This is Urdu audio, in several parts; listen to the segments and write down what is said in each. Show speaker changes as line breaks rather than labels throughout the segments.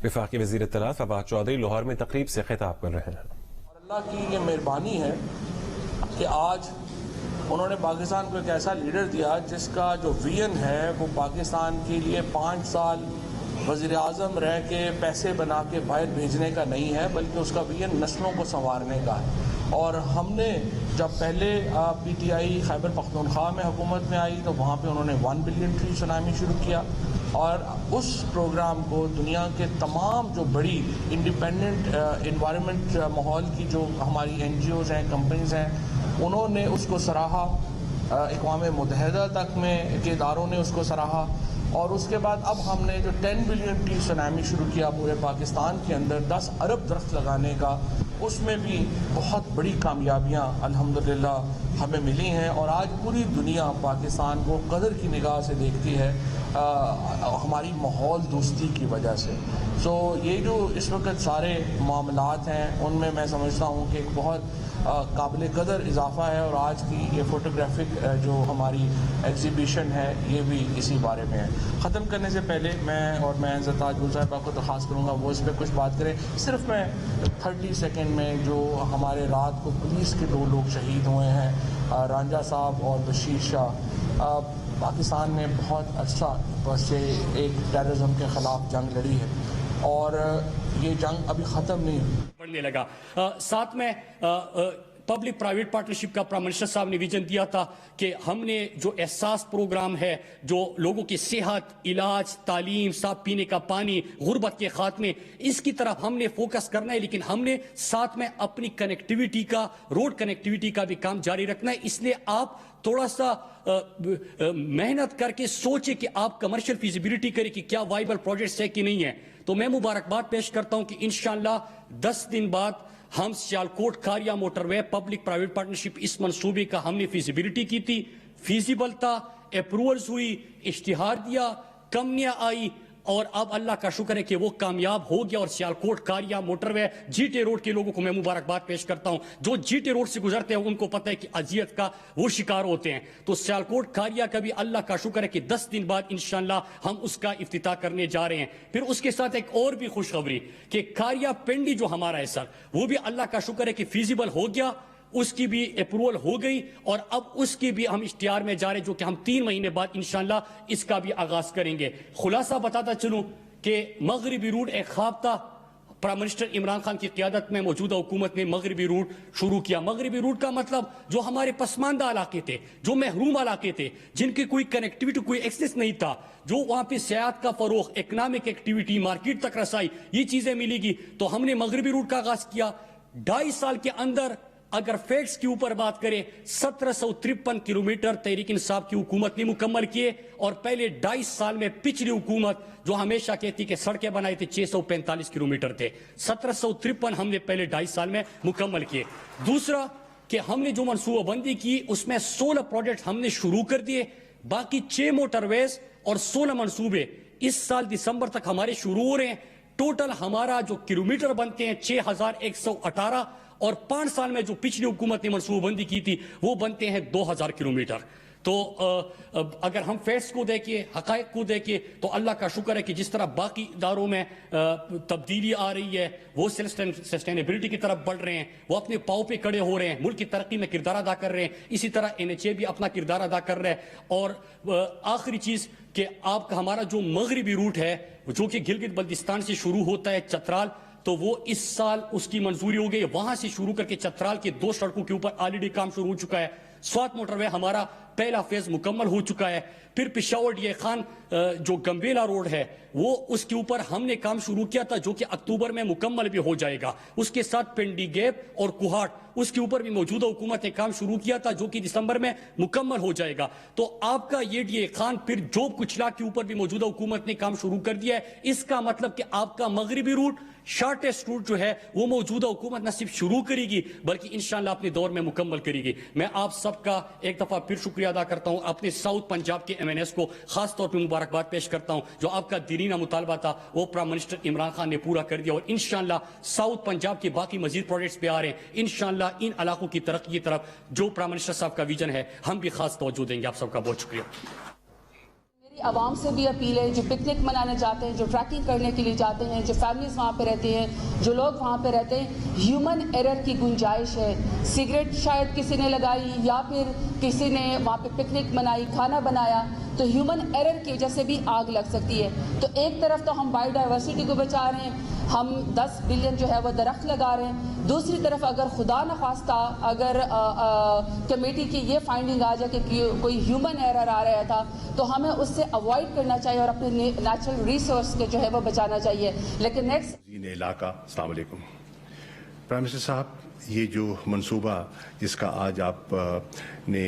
وفاقی وزیر اطلاعات فواد چودھری لاہور میں تقریب سے خطاب کر رہے ہیں.
اور اللہ کی یہ مہربانی ہے کہ آج انہوں نے پاکستان کو ایک ایسا لیڈر دیا جس کا جو ویژن ہے وہ پاکستان کے لیے 5 سال وزیر اعظم رہ کے پیسے بنا کے باہر بھیجنے کا نہیں ہے، بلکہ اس کا ویژن نسلوں کو سنوارنے کا ہے. اور ہم نے جب پہلے P T I Khyber Pakhtunkhwa میں حکومت میں آئی تو وہاں پہ انہوں نے 1 بلین ٹری سونامی شروع کیا، اور اس پروگرام کو دنیا کے تمام جو بڑی انڈیپینڈنٹ انوائرمنٹ ماحول کی جو ہماری این جی اوز ہیں، کمپنیز ہیں، انہوں نے اس کو سراہا. اقوام متحدہ تک میں کے اداروں نے اس کو سراہا. اور اس کے بعد اب ہم نے جو 10 بلین ٹری سونامی شروع کیا پورے پاکستان کے اندر 10 ارب درخت لگانے کا، اس میں بھی بہت بڑی کامیابیاں الحمدللہ ہمیں ملی ہیں. اور آج پوری دنیا پاکستان کو قدر کی نگاہ سے دیکھتی ہے ہماری ماحول دوستی کی وجہ سے. یہ جو اس وقت سارے معاملات ہیں ان میں میں سمجھتا ہوں کہ ایک بہت قابل قدر اضافہ ہے. اور آج کی یہ فوٹوگرافک جو ہماری ایگزیبیشن ہے یہ بھی اسی بارے میں ہے. ختم کرنے سے پہلے میں زرتاج گل صاحبہ کو درخواست کروں گا وہ اس پہ کچھ بات کریں. صرف میں 30 سیکنڈ میں جو ہمارے رات کو پولیس کے 2 لوگ شہید ہوئے ہیں، رانجھا صاحب اور بشیر شاہ، پاکستان نے بہت عرصہ سے ایک ٹیررزم کے خلاف جنگ لڑی ہے اور یہ جنگ ابھی ختم نہیں ہوئی.
بڑھنے لگا. ساتھ میں پبلک پرائیویٹ پارٹنرشپ کا پرائم منسٹر صاحب نے ویژن دیا تھا کہ ہم نے جو احساس پروگرام ہے جو لوگوں کی صحت، علاج، تعلیم، صاف پینے کا پانی، غربت کے خاتمے، اس کی طرف ہم نے فوکس کرنا ہے، لیکن ہم نے ساتھ میں اپنی کنیکٹیویٹی کا، روڈ کنیکٹیویٹی کا بھی کام جاری رکھنا ہے. اس لیے آپ تھوڑا سا محنت کر کے سوچیں کہ آپ کمرشل فیزیبلٹی کریں کہ کیا وائبل پروجیکٹس ہے کہ نہیں ہے. تو میں مبارکباد پیش کرتا ہوں کہ انشاءاللہ 10 دن بعد ہم سیالکوٹ کھاریا موٹر وے پبلک پرائیویٹ پارٹنرشپ اس منصوبے کا ہم نے فیزیبلٹی کی تھی، فیزیبل تھا، اپروولز ہوئی، اشتہار دیا، کمپنیاں آئی، اور اب اللہ کا شکر ہے کہ وہ کامیاب ہو گیا. اور سیالکوٹ کھاریا موٹر وے جی ٹی روڈ کے لوگوں کو میں مبارکباد پیش کرتا ہوں. جو جی ٹی روڈ سے گزرتے ہیں ان کو پتہ ہے کہ اذیت کا وہ شکار ہوتے ہیں. تو سیالکوٹ کھاریا کا بھی اللہ کا شکر ہے کہ 10 دن بعد انشاءاللہ ہم اس کا افتتاح کرنے جا رہے ہیں. پھر اس کے ساتھ ایک اور بھی خوشخبری کہ کھاریا پنڈی جو ہمارا ہے سر، وہ بھی اللہ کا شکر ہے کہ فیزیبل ہو گیا، اس کی بھی اپروول ہو گئی، اور اب اس کی بھی ہم اشتہار میں جا رہے جو کہ ہم 3 مہینے بعد انشاءاللہ اس کا بھی آغاز کریں گے. خلاصہ بتاتا چلوں کہ مغربی روٹ ایک خواب تھا. پرائم منسٹر عمران خان کی قیادت میں موجودہ حکومت نے مغربی روٹ شروع کیا. مغربی روٹ کا مطلب جو ہمارے پسماندہ علاقے تھے، جو محروم علاقے تھے، جن کی کوئی کنیکٹیویٹی، کوئی ایکسس نہیں تھا، جو وہاں پہ سیاحت کا فروغ، اکنامک ایکٹیویٹی، مارکیٹ تک رسائی، یہ چیزیں ملے گی. تو ہم نے مغربی روٹ کا آغاز کیا. 2.5 سال کے اندر اگر فیکٹس کے اوپر بات کریں 1753 کلومیٹر تحریک انصاف کی حکومت نے مکمل کیے. اور پہلے 2.5 سال میں پچھلی حکومت جو ہمیشہ کہتی کہ سڑکیں بنائی تھی 645 کلومیٹر تھے، 1753 ہم نے پہلے 2.5 سال میں مکمل کیے. دوسرا کہ ہم نے جو منصوبہ بندی کی اس میں 16 پروجیکٹ ہم نے شروع کر دیے. باقی 6 موٹر ویز اور 16 منصوبے اس سال دسمبر تک ہمارے شروع ہو رہے ہیں. ٹوٹل ہمارا جو کلومیٹر بنتے ہیں 6118، اور 5 سال میں جو پچھلی حکومت نے منصوبہ بندی کی تھی وہ بنتے ہیں 2000 کلومیٹر. تو اگر ہم فیکٹس کو دیکھیں، حقائق کو دیکھیں، تو اللہ کا شکر ہے کہ جس طرح باقی اداروں میں تبدیلی آ رہی ہے، وہ سسٹینیبلٹی کی طرف بڑھ رہے ہیں، وہ اپنے پاؤں پہ کھڑے ہو رہے ہیں، ملک کی ترقی میں کردار ادا کر رہے ہیں، اسی طرح NHA بھی اپنا کردار ادا کر رہا ہے. اور آخری چیز کہ آپ کا ہمارا جو مغربی روٹ ہے جو کہ گلگت بلتستان سے شروع ہوتا ہے چترال، تو وہ اس سال اس کی منظوری ہو گئی. وہاں سے شروع کر کے چترال کے 2 سڑکوں کے اوپر آلریڈی کام شروع ہو چکا ہے. سوات موٹر وے ہمارا پہلا فیز مکمل ہو چکا ہے. پھر پشاور ڈی خان جو گمبیلا روڈ ہے وہ اس کے اوپر ہم نے کام شروع کیا تھا جو کہ اکتوبر میں مکمل بھی ہو جائے گا. اس کے ساتھ پنڈی گیپ اور کوہاٹ اس کے اوپر بھی موجودہ حکومت نے کام شروع کیا تھا جو کہ دسمبر میں مکمل ہو جائے گا. تو آپ کا یہ ڈی خان پھر جوب کچلا کے اوپر بھی موجودہ حکومت نے کام شروع کر دیا ہے. اس کا مطلب کہ آپ کا مغربی روٹ، شارٹیسٹ روٹ جو ہے وہ موجودہ حکومت نہ صرف شروع کرے گی بلکہ انشاءاللہ اپنے دور میں مکمل کرے گی. میں آپ سب کا ایک دفعہ پھر شکریہ ادا کرتا ہوں. اپنے ساؤتھ پنجاب کے MNS کو خاص طور پہ مبارکباد پیش کرتا ہوں. جو آپ کا دیرینہ مطالبہ تھا وہ پرائم منسٹر عمران خان نے پورا کر دیا، اور انشاءاللہ ساؤتھ پنجاب کے باقی مزید پروجیکٹس پہ آ رہے ہیں. انشاءاللہ ان علاقوں کی ترقی کی طرف جو پرائم منسٹر صاحب کا ویژن ہے ہم بھی خاص توجہ دیں گے. آپ سب کا بہت شکریہ.
عوام سے بھی اپیل ہے جو پکنک منانے جاتے ہیں, جو ٹریکنگ کرنے کے لیے جاتے ہیں, جو فیملیز وہاں پہ رہتے ہیں, جو لوگ وہاں پہ رہتے ہیں, ہیومن ایرر کی گنجائش ہے. سگریٹ شاید کسی نے لگائی یا پھر کسی نے وہاں پہ پکنک منائی, کھانا بنایا, تو ہیومن ایرر کی وجہ سے بھی آگ لگ سکتی ہے. تو ایک طرف تو ہم بایو ڈائیورسٹی کو بچا رہے ہیں, ہم 10 بلین جو ہے وہ درخت لگا رہے ہیں, دوسری طرف اگر خدا نخواستہ اگر کمیٹی کی یہ فائنڈنگ آ جائے کہ کوئی ہیومن ایرر آ رہا تھا تو ہمیں اس سے اوائڈ کرنا چاہیے اور اپنے نیچرل ریسورس کے جو ہے وہ بچانا چاہیے. لیکن نیکسٹ
علاقہ, السلام علیکم پرائم منسٹر صاحب, یہ جو منصوبہ جس کا آج آپ نے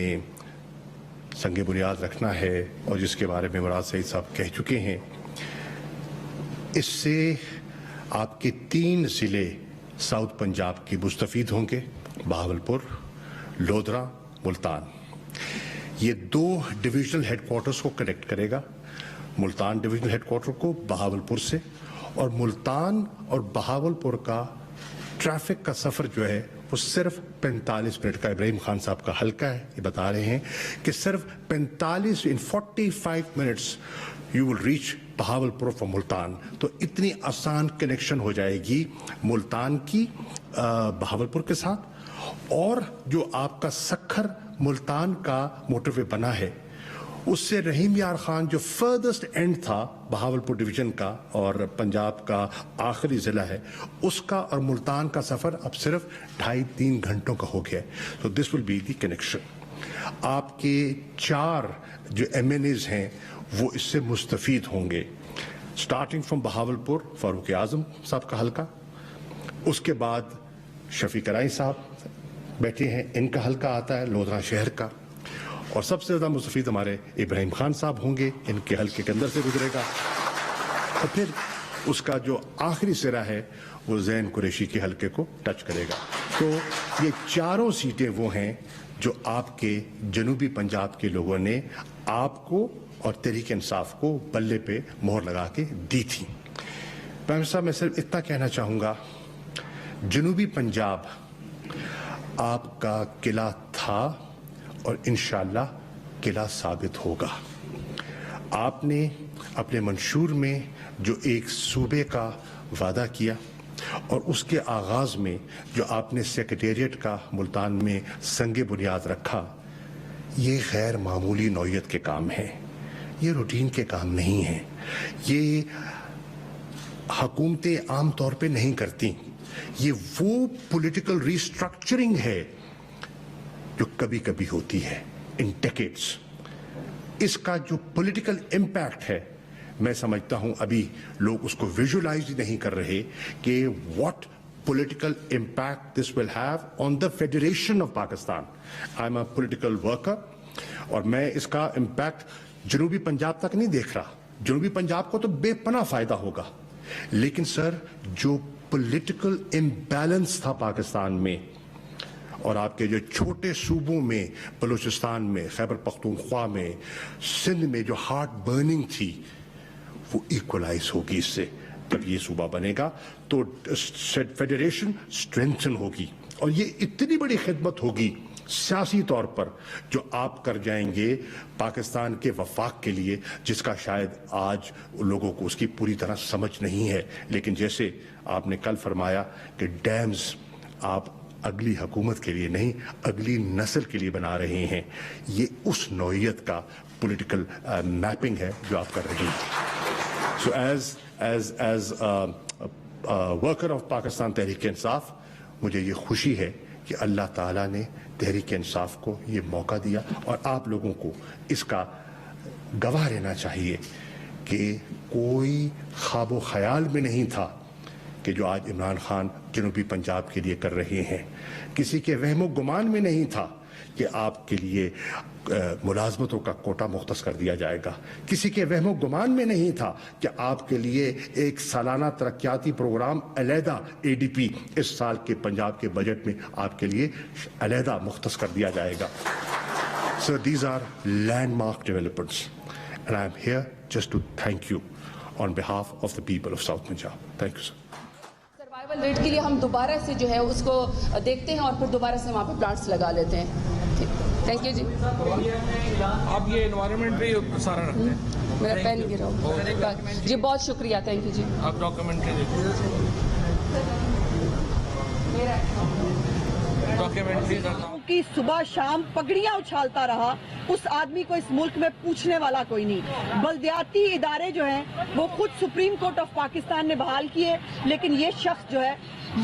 سنگ بنیاد رکھنا ہے اور جس کے بارے میں مراد سعید صاحب کہہ چکے ہیں, اس سے آپ کے 3 ضلع ساؤتھ پنجاب کی مستفید ہوں گے, بہاولپور, لودھرا, ملتان. یہ 2 ڈویژنل ہیڈ کوارٹرز کو کنیکٹ کرے گا, ملتان ڈویژنل ہیڈ کوارٹر کو بہاولپور سے, اور ملتان اور بہاولپور کا ٹریفک کا سفر جو ہے وہ صرف 45 منٹ کا. ابراہیم خان صاحب کا حلقہ ہے, یہ بتا رہے ہیں کہ صرف 45 minutes you will reach Bahawalpur from Multan. تو اتنی آسان کنیکشن ہو جائے گی ملتان کی بہاولپور کے ساتھ. اور جو آپ کا سکھر ملتان کا موٹر وے بنا ہے, اس سے رحیم یار خان جو فردسٹ اینڈ تھا بہاولپور ڈویژن کا اور پنجاب کا آخری ضلع ہے, اس کا اور ملتان کا سفر اب صرف 2.5-3 گھنٹوں کا ہو گیا ہے. سو دس ول بی دی کنیکشن. آپ کے 4 جو MNAs ہیں وہ اس سے مستفید ہوں گے, سٹارٹنگ فرام بہاولپور فاروق اعظم صاحب کا حلقہ, اس کے بعد شفیق رائی صاحب بیٹھے ہیں, ان کا حلقہ آتا ہے لودھرا شہر کا, اور سب سے زیادہ مستفید ہمارے ابراہیم خان صاحب ہوں گے, ان کے حلقے کے اندر سے گزرے گا. اور پھر اس کا جو آخری سرا ہے وہ زین قریشی کے حلقے کو ٹچ کرے گا. تو یہ 4 سیٹیں وہ ہیں جو آپ کے جنوبی پنجاب کے لوگوں نے آپ کو اور تحریک انصاف کو بلے پہ مہر لگا کے دی تھی. پرائم منسٹر صاحب, میں صرف اتنا کہنا چاہوں گا, جنوبی پنجاب آپ کا قلعہ تھا اور انشاءاللہ قلعہ ثابت ہوگا. آپ نے اپنے منشور میں جو ایک صوبے کا وعدہ کیا اور اس کے آغاز میں جو آپ نے سیکریٹریٹ کا ملتان میں سنگ بنیاد رکھا, یہ غیر معمولی نوعیت کے کام ہیں, یہ روٹین کے کام نہیں ہیں, یہ حکومتیں عام طور پہ نہیں کرتی. یہ وہ پولیٹیکل ریسٹرکچرنگ ہے جو کبھی کبھی ہوتی ہے ان ڈیکیڈز. اس کا جو پولیٹیکل امپیکٹ ہے, میں سمجھتا ہوں ابھی لوگ اس کو ویژولائز نہیں کر رہے کہ what political impact this will have on the Federation of Pakistan. I'm a political worker اور میں اس کا امپیکٹ جنوبی پنجاب تک نہیں دیکھ رہا. جنوبی پنجاب کو تو بے پناہ فائدہ ہوگا, لیکن سر جو پولیٹیکل امبیلنس تھا پاکستان میں اور آپ کے جو چھوٹے صوبوں میں, بلوچستان میں, خیبر پختونخوا میں, سندھ میں جو ہارٹ برننگ تھی, وہ ایکولائز ہوگی اس سے. جب یہ صوبہ بنے گا تو فیڈریشن اسٹرینتھن ہوگی, اور یہ اتنی بڑی خدمت ہوگی سیاسی طور پر جو آپ کر جائیں گے پاکستان کے وفاق کے لیے, جس کا شاید آج لوگوں کو اس کی پوری طرح سمجھ نہیں ہے. لیکن جیسے آپ نے کل فرمایا کہ ڈیمز آپ اگلی حکومت کے لیے نہیں, اگلی نسل کے لیے بنا رہے ہیں, یہ اس نوعیت کا پولیٹیکل میپنگ ہے جو آپ کر رہے ہیں. So as worker of Pakistan Tehreek Insaf, مجھے یہ خوشی ہے کہ اللہ تعالیٰ نے تحریک انصاف کو یہ موقع دیا, اور آپ لوگوں کو اس کا گواہ رہنا چاہیے کہ کوئی خواب و خیال میں نہیں تھا کہ جو آج عمران خان جنوبی پنجاب کے لیے کر رہے ہیں, کسی کے وہم و گمان میں نہیں تھا کہ آپ کے لیے ملازمتوں کا کوٹا مختص کر دیا جائے گا, کسی کے وہم و گمان میں نہیں تھا کہ آپ کے لیے ایک سالانہ ترقیاتی پروگرام علیحدہ ADP اس سال کے پنجاب کے بجٹ میں آپ کے لیے علیحدہ مختص کر دیا جائے گا. Sir, these are landmark developments and I am here just to thank you on behalf of the people of South Punjab. Thank you, sir.
Survival rate کے لیے ہم دوبارہ سے جو ہے اس کو دیکھتے ہیں اور پھر دوبارہ سے وہاں پہ پلانٹس لگا لیتے ہیں. تھینک یو جی.
آپ یہ انوائرمنٹ بھی سارا رکھتے ہیں.
میرا پین گرا ہوا جی. بہت شکریہ, تھینک یو جی.
آپ ڈاکیومنٹری
کی صبح شام پگڑیاں اچھالتا رہا, اس آدمی کو اس ملک میں پوچھنے والا کوئی نہیں. بلدیاتی ادارے جو ہیں وہ خود سپریم کورٹ آف پاکستان نے بحال کیے, لیکن یہ شخص جو ہے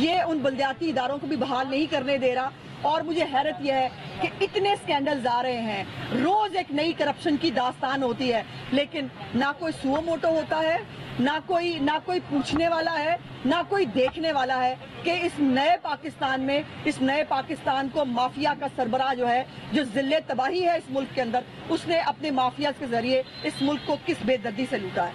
یہ ان بلدیاتی اداروں کو بھی بحال نہیں کرنے دے رہا. اور مجھے حیرت یہ ہے کہ اتنے سکینڈلز آ رہے ہیں, روز ایک نئی کرپشن کی داستان ہوتی ہے, لیکن نہ کوئی سو موٹو ہوتا ہے, نہ کوئی پوچھنے والا ہے, نہ کوئی دیکھنے والا ہے کہ اس نئے پاکستان میں, اس نئے پاکستان کو مافیا کا سربراہ جو ہے, جو ذلت تباہی ہے اس ملک کے اندر, اس نے اپنے مافیا کے ذریعے اس ملک کو کس بے دردی سے لوٹا ہے.